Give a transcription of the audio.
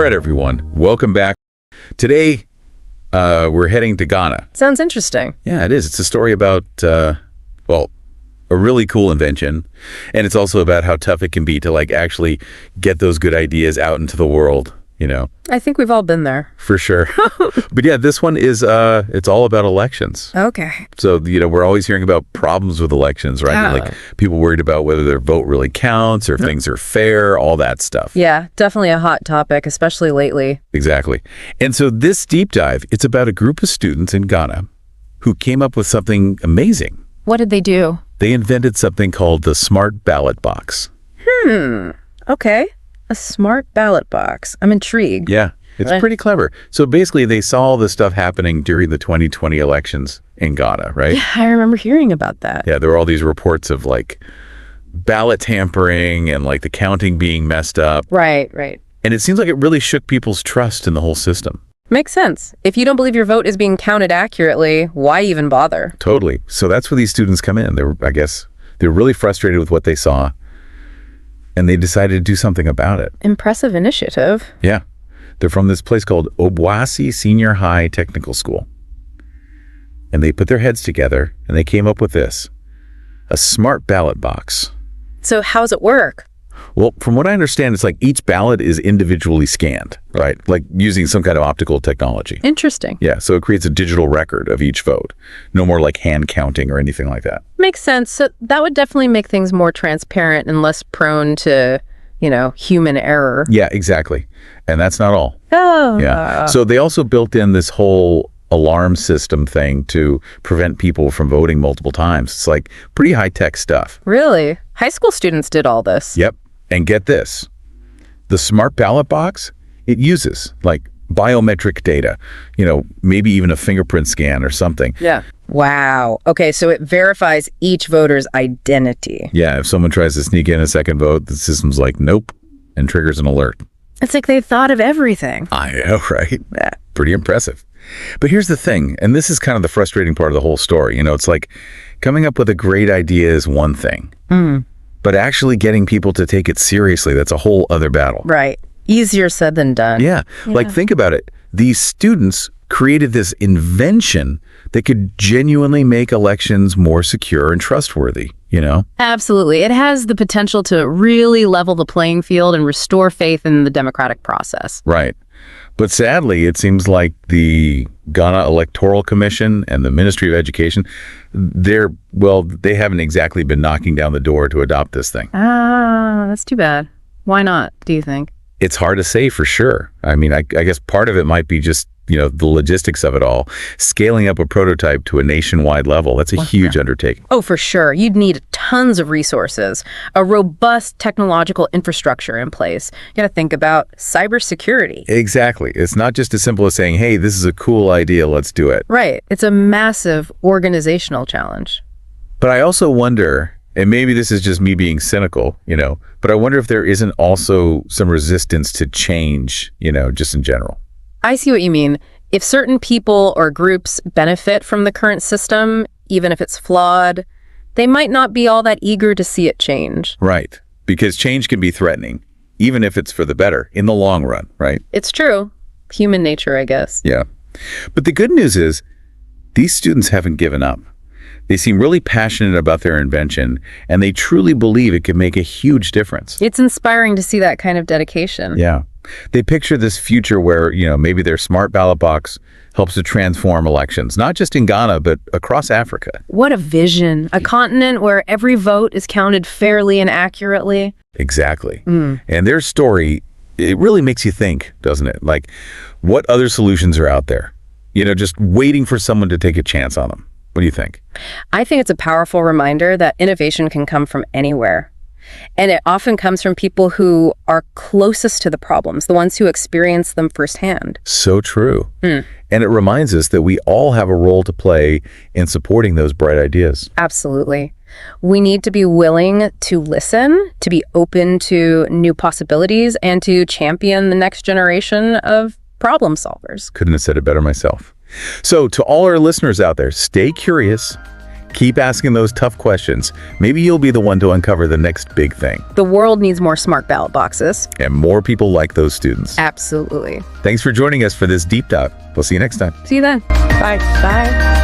right, everyone. Welcome back. Today, we're heading to Ghana. Sounds interesting. Yeah, it is. It's a story about, well, a really cool invention. And it's also about how tough it can be to, actually get those good ideas out into the world, I think we've all been there. For sure. But yeah, this one is, it's all about elections. Okay. So, we're always hearing about problems with elections, right? Yeah. People worried about whether their vote really counts or if things are fair, all that stuff. Yeah, definitely a hot topic, especially lately. Exactly. And so this deep dive, it's about a group of students in Ghana who came up with something amazing. What did they do? They invented something called the smart ballot box. Okay. A smart ballot box. I'm intrigued. Yeah, it's pretty clever. So basically, they saw all this stuff happening during the 2020 elections in Ghana, right? Yeah, I remember hearing about that. Yeah, there were all these reports of ballot tampering and the counting being messed up. Right. And it seems like it really shook people's trust in the whole system. Makes sense. If you don't believe your vote is being counted accurately, why even bother? Totally. So that's where these students come in. They're really frustrated with what they saw, and they decided to do something about it. Impressive initiative. Yeah. They're from this place called Obuasi Senior High Technical School. And they put their heads together, and they came up with this, a smart ballot box. So how does it work? Well, from what I understand, it's each ballot is individually scanned, right? Using some kind of optical technology. Interesting. Yeah, so it creates a digital record of each vote. No more hand counting or anything like that. Makes sense. So that would definitely make things more transparent and less prone to, human error. Yeah, exactly. And that's not all. Oh. Yeah. So they also built in this whole alarm system thing to prevent people from voting multiple times. It's pretty high-tech stuff. Really? High school students did all this? Yep. And get this, the smart ballot box, it uses biometric data, maybe even a fingerprint scan or something. Yeah. Wow. Okay, so it verifies each voter's identity. Yeah, if someone tries to sneak in a second vote, the system's nope, and triggers an alert. It's like they thought of everything. I know, right? Yeah. Pretty impressive. But here's the thing, and this is kind of the frustrating part of the whole story. It's coming up with a great idea is one thing. But actually getting people to take it seriously, that's a whole other battle. Right. Easier said than done. Yeah. Think about it. These students created this invention that could genuinely make elections more secure and trustworthy, Absolutely. It has the potential to really level the playing field and restore faith in the democratic process. Right. But sadly, it seems like the Ghana Electoral Commission and the Ministry of Education, they haven't exactly been knocking down the door to adopt this thing. That's too bad. Why not, do you think? It's hard to say for sure. I mean, I guess part of it might be just, the logistics of it all. Scaling up a prototype to a nationwide level, that's a huge undertaking. Oh, for sure. You'd need tons of resources, a robust technological infrastructure in place. You got to think about cybersecurity. Exactly. It's not just as simple as saying, hey, this is a cool idea, let's do it. Right. It's a massive organizational challenge. But I also wonder, and maybe this is just me being cynical, but I wonder if there isn't also some resistance to change, just in general. I see what you mean. If certain people or groups benefit from the current system, even if it's flawed, they might not be all that eager to see it change. Right. Because change can be threatening, even if it's for the better in the long run, right? It's true. Human nature, I guess. Yeah. But the good news is these students haven't given up. They seem really passionate about their invention, and they truly believe it can make a huge difference. It's inspiring to see that kind of dedication. Yeah. They picture this future where, maybe their smart ballot box helps to transform elections, not just in Ghana, but across Africa. What a vision. A continent where every vote is counted fairly and accurately. Exactly. And their story, it really makes you think, doesn't it? What other solutions are out there? Just waiting for someone to take a chance on them. What do you think? I think it's a powerful reminder that innovation can come from anywhere. And it often comes from people who are closest to the problems, the ones who experience them firsthand. So true. And it reminds us that we all have a role to play in supporting those bright ideas. Absolutely. We need to be willing to listen, to be open to new possibilities, and to champion the next generation of problem solvers. Couldn't have said it better myself. So to all our listeners out there, stay curious, Keep asking those tough questions. Maybe you'll be the one to uncover the next big thing. The world needs more smart ballot boxes. And more people like those students. Absolutely. Thanks for joining us for this deep dive. We'll see you next time. See you then. Bye. Bye.